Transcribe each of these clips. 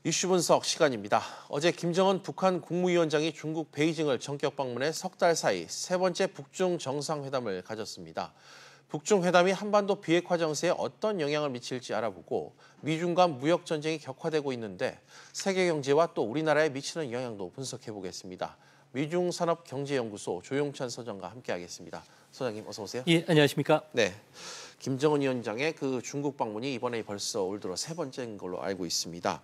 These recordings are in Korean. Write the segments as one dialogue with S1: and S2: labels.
S1: 이슈 분석 시간입니다. 어제 김정은 북한 국무위원장이 중국 베이징을 전격 방문해 석 달 사이 세 번째 북중 정상회담을 가졌습니다. 북중 회담이 한반도 비핵화 정세에 어떤 영향을 미칠지 알아보고 미중 간 무역 전쟁이 격화되고 있는데 세계 경제와 또 우리나라에 미치는 영향도 분석해 보겠습니다. 미중산업경제연구소 조용찬 소장과 함께하겠습니다. 소장님 어서 오세요.
S2: 예, 안녕하십니까?
S1: 네. 김정은 위원장의 그 중국 방문이 이번에 벌써 올 들어 세 번째인 걸로 알고 있습니다.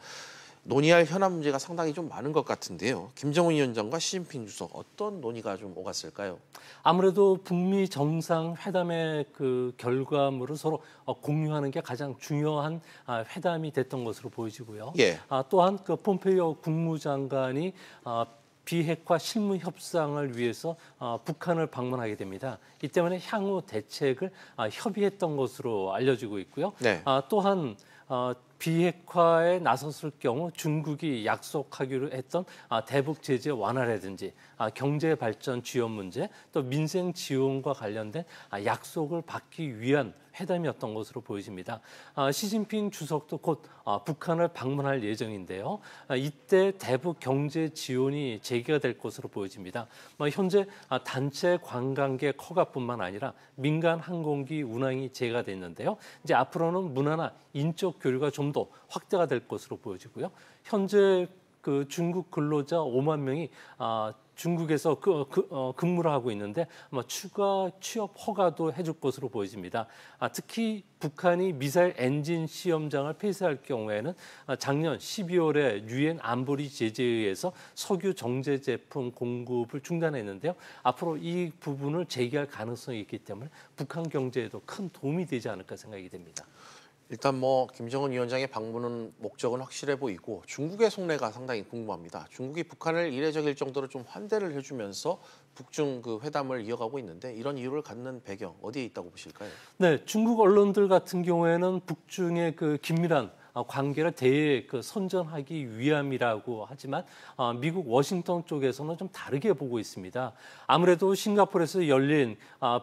S1: 논의할 현안 문제가 상당히 좀 많은 것 같은데요. 김정은 위원장과 시진핑 주석 어떤 논의가 좀 오갔을까요?
S2: 아무래도 북미 정상회담의 그 결과물을 서로 공유하는 게 가장 중요한 회담이 됐던 것으로 보여지고요.
S1: 예.
S2: 또한 그 폼페이오 국무장관이 비핵화 실무 협상을 위해서 북한을 방문하게 됩니다. 이 때문에 향후 대책을 협의했던 것으로 알려지고 있고요.
S1: 네.
S2: 또한 비핵화에 나섰을 경우 중국이 약속하기로 했던 대북 제재 완화라든지 경제 발전 지원 문제, 또 민생 지원과 관련된 약속을 받기 위한 회담이었던 것으로 보여집니다. 시진핑 주석도 곧 북한을 방문할 예정인데요. 이때 대북 경제 지원이 재개가 될 것으로 보여집니다. 현재 단체 관광객 허가뿐만 아니라 민간 항공기 운항이 재개가 됐는데요. 이제 앞으로는 문화나 인적 교류가 좀 더 확대가 될 것으로 보여지고요. 현재 그 중국 근로자 5만 명이 중국에서 근무를 하고 있는데 아마 추가 취업 허가도 해줄 것으로 보여집니다. 특히 북한이 미사일 엔진 시험장을 폐쇄할 경우에는 작년 12월에 유엔 안보리 제재에 의해서 석유 정제 제품 공급을 중단했는데요. 앞으로 이 부분을 재개할 가능성이 있기 때문에 북한 경제에도 큰 도움이 되지 않을까 생각이 됩니다.
S1: 일단 김정은 위원장의 방문은 목적은 확실해 보이고 중국의 속내가 상당히 궁금합니다. 중국이 북한을 이례적일 정도로 좀 환대를 해주면서 북중 그 회담을 이어가고 있는데 이런 이유를 갖는 배경 어디에 있다고 보실까요?
S2: 네, 중국 언론들 같은 경우에는 북중의 그 긴밀한 관계를 선전하기 위함이라고 하지만 미국 워싱턴 쪽에서는 좀 다르게 보고 있습니다. 아무래도 싱가포르에서 열린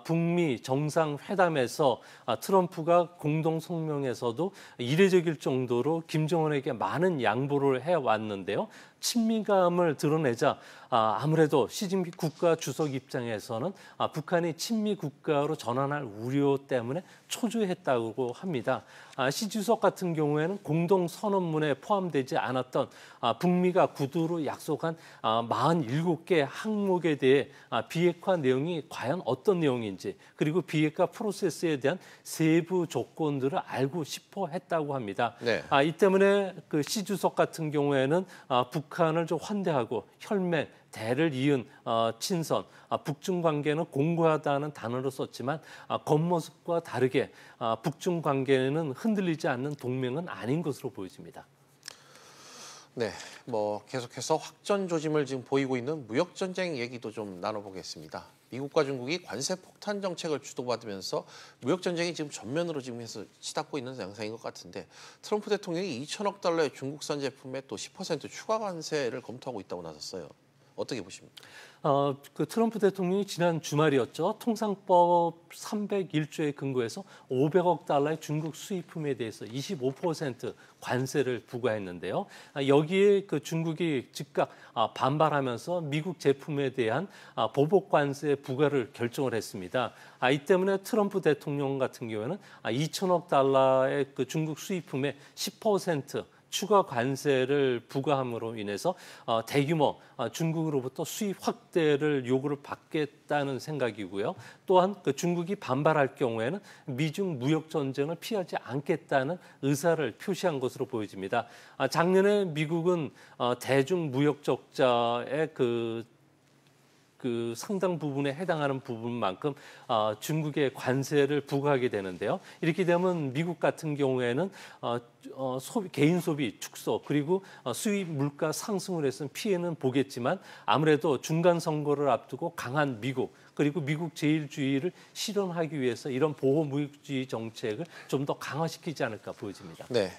S2: 북미 정상회담에서 트럼프가 공동 성명에서도 이례적일 정도로 김정은에게 많은 양보를 해왔는데요. 친밀감을 드러내자 아무래도 시진핑 국가 주석 입장에서는 북한이 친미 국가로 전환할 우려 때문에 초조했다고 합니다. 시 주석 같은 경우에는 공동 선언문에 포함되지 않았던 북미가 구두로 약속한 47개 항목에 대해 비핵화 내용이 과연 어떤 내용인지 그리고 비핵화 프로세스에 대한 세부 조건들을 알고 싶어 했다고 합니다.
S1: 네.
S2: 이 때문에 그 시 주석 같은 경우에는 북한을 좀 환대하고 혈맹, 대를 이은 친선, 북중 관계는 공고하다는 단어를 썼지만 겉모습과 다르게 북중 관계는 흔들리지 않는 동맹은 아닌 것으로 보여집니다.
S1: 네, 계속해서 확전 조짐을 지금 보이고 있는 무역 전쟁 얘기도 좀 나눠보겠습니다. 미국과 중국이 관세 폭탄 정책을 주도받으면서 무역 전쟁이 지금 전면으로 지금 해서 치닫고 있는 양상인 것 같은데 트럼프 대통령이 2천억 달러의 중국산 제품에 또 10% 추가 관세를 검토하고 있다고 나섰어요. 어떻게 보십니까?
S2: 그 트럼프 대통령이 지난 주말이었죠. 통상법 301조에 근거해서 500억 달러의 중국 수입품에 대해서 25% 관세를 부과했는데요. 여기에 그 중국이 즉각 반발하면서 미국 제품에 대한 보복 관세 부과를 결정을 했습니다. 이 때문에 트럼프 대통령 같은 경우에는 2천억 달러의 그 중국 수입품의 10% 추가 관세를 부과함으로 인해서 대규모 중국으로부터 수입 확대를 요구를 받겠다는 생각이고요. 또한 그 중국이 반발할 경우에는 미중 무역 전쟁을 피하지 않겠다는 의사를 표시한 것으로 보여집니다. 작년에 미국은 대중 무역 적자의 그 상당 부분에 해당하는 부분만큼 중국에 관세를 부과하게 되는데요. 이렇게 되면 미국 같은 경우에는 개인 소비 축소 그리고 수입 물가 상승을 해서 피해는 보겠지만 아무래도 중간 선거를 앞두고 강한 미국 그리고 미국 제일주의를 실현하기 위해서 이런 보호 무역주의 정책을 좀 더 강화시키지 않을까 보여집니다.
S1: 네.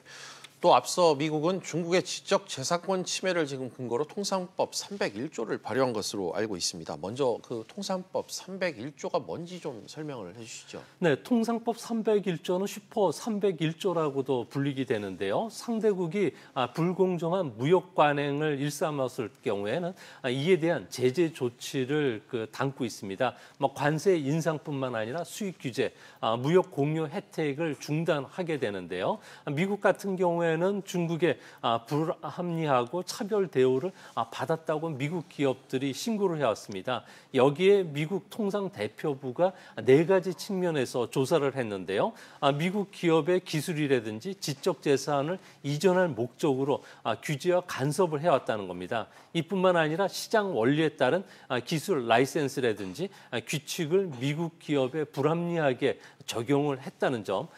S1: 또 앞서 미국은 중국의 지적재산권 침해를 지금 근거로 통상법 301조를 발효한 것으로 알고 있습니다. 먼저 그 통상법 301조가 뭔지 좀 설명을 해주시죠.
S2: 네, 통상법 301조는 슈퍼 301조라고도 불리게 되는데요. 상대국이 불공정한 무역 관행을 일삼았을 경우에는 이에 대한 제재 조치를 담고 있습니다. 관세 인상뿐만 아니라 수입 규제, 무역 공유 혜택을 중단하게 되는데요. 미국 같은 경우에는 중국의 불합리하고 차별 대우를 받았다고 미국 기업들이 신고를 해왔습니다. 여기에 미국 통상대표부가 4가지 측면에서 조사를 했는데요. 미국 기업의 기술이라든지 지적재산을 이전할 목적으로 규제와 간섭을 해왔다는 겁니다. 이뿐만 아니라 시장 원리에 따른 기술 라이센스라든지 규칙을 미국 기업에 불합리하게 적용을 했다는 점,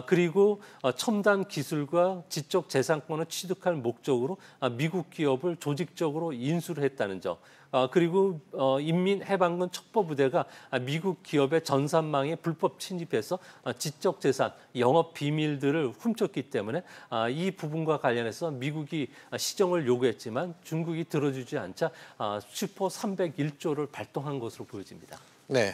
S2: 그리고 첨단 기술과 지적 재산권을 취득할 목적으로 미국 기업을 조직적으로 인수를 했다는 점, 그리고 인민해방군 첩보부대가 미국 기업의 전산망에 불법 침입해서 지적 재산, 영업 비밀들을 훔쳤기 때문에 이 부분과 관련해서 미국이 시정을 요구했지만 중국이 들어주지 않자 슈퍼 301조를 발동한 것으로 보여집니다.
S1: 네.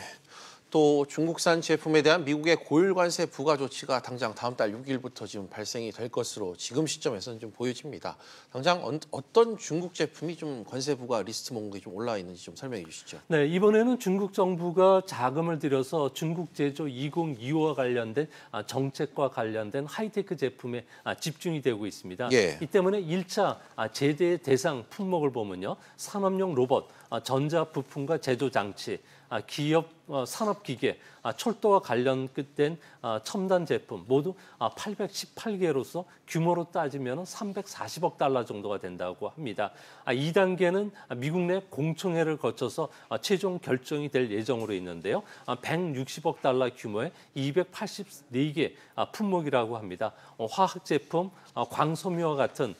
S1: 또 중국산 제품에 대한 미국의 고율 관세 부과 조치가 당장 다음 달 6일부터 지금 발생이 될 것으로 지금 시점에서는 좀 보여집니다. 당장 어떤 중국 제품이 좀 관세 부과 리스트 목록에 좀 올라와 있는지 좀 설명해 주시죠.
S2: 네, 이번에는 중국 정부가 자금을 들여서 중국 제조 2025와 관련된 정책과 관련된 하이테크 제품에 집중이 되고 있습니다.
S1: 예.
S2: 이 때문에 1차 제대 대상 품목을 보면요. 산업용 로봇, 전자부품과 제조 장치, 기업 산업기계, 철도와 관련된 첨단 제품 모두 818개로서 규모로 따지면 340억 달러 정도가 된다고 합니다. 2단계는 미국 내 공청회를 거쳐서 최종 결정이 될 예정으로 있는데요. 160억 달러 규모의 284개 품목이라고 합니다. 화학 제품, 광섬유와 같은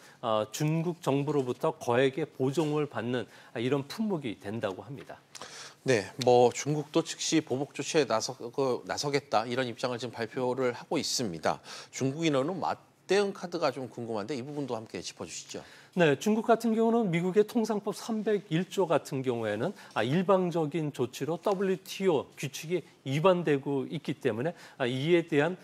S2: 중국 정부로부터 거액의 보조금을 받는 이런 품목이 된다고 합니다.
S1: 네, 중국도 즉시 보복 조치에 나서겠다 이런 입장을 지금 발표를 하고 있습니다. 중국인으로는 맞대응 카드가 좀 궁금한데 이 부분도 함께 짚어주시죠.
S2: 네, 중국 같은 경우는 미국의 통상법 301조 같은 경우에는 일방적인 조치로 WTO 규칙이 위반되고 있기 때문에 이에 대한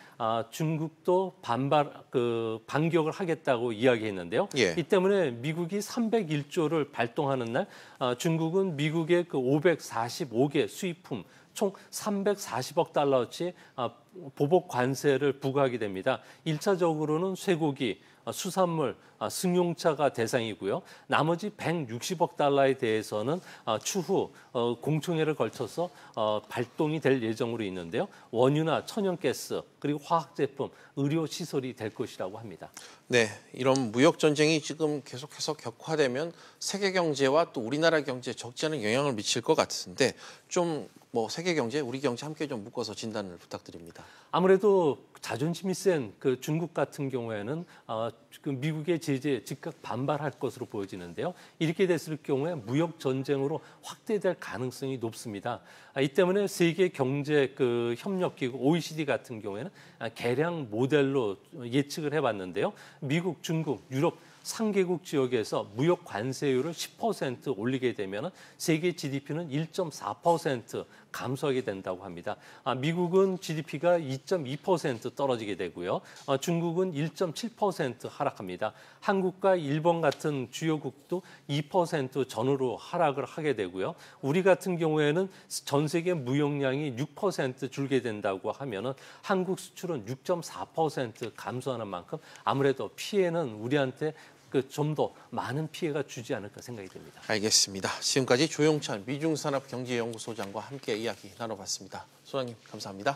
S2: 중국도 반격을 하겠다고 이야기했는데요.
S1: 예.
S2: 이 때문에 미국이 301조를 발동하는 날 중국은 미국의 545개 수입품 총 340억 달러어치 보복 관세를 부과하게 됩니다. 1차적으로는 쇠고기, 수산물, 승용차가 대상이고요. 나머지 160억 달러에 대해서는 추후 공청회를 걸쳐서 발동이 될 예정으로 있는데요. 원유나 천연가스, 그리고 화학제품, 의료시설이 될 것이라고 합니다.
S1: 네, 이런 무역 전쟁이 지금 계속해서 격화되면 세계 경제와 또 우리나라 경제에 적지 않은 영향을 미칠 것 같은데 좀 세계 경제, 우리 경제 함께 좀 묶어서 진단을 부탁드립니다.
S2: 아무래도 자존심이 센 중국 같은 경우에는 미국의 제재에 즉각 반발할 것으로 보여지는데요. 이렇게 됐을 경우에 무역 전쟁으로 확대될 가능성이 높습니다. 이 때문에 세계 경제 협력기구 OECD 같은 경우에는 개량 모델로 예측을 해봤는데요. 미국, 중국, 유럽 3개국 지역에서 무역 관세율을 10% 올리게 되면 세계 GDP는 1.4% 감소하게 된다고 합니다. 미국은 GDP가 2.2% 떨어지게 되고요. 중국은 1.7% 하락합니다. 한국과 일본 같은 주요국도 2% 전후로 하락을 하게 되고요. 우리 같은 경우에는 전 세계 무역량이 6% 줄게 된다고 하면은 한국 수출은 6.4% 감소하는 만큼 아무래도 피해는 우리한테 좀 더 많은 피해가 주지 않을까 생각이 됩니다.
S1: 알겠습니다. 지금까지 조용찬 미중산업경제연구소장과 함께 이야기 나눠봤습니다. 소장님 감사합니다.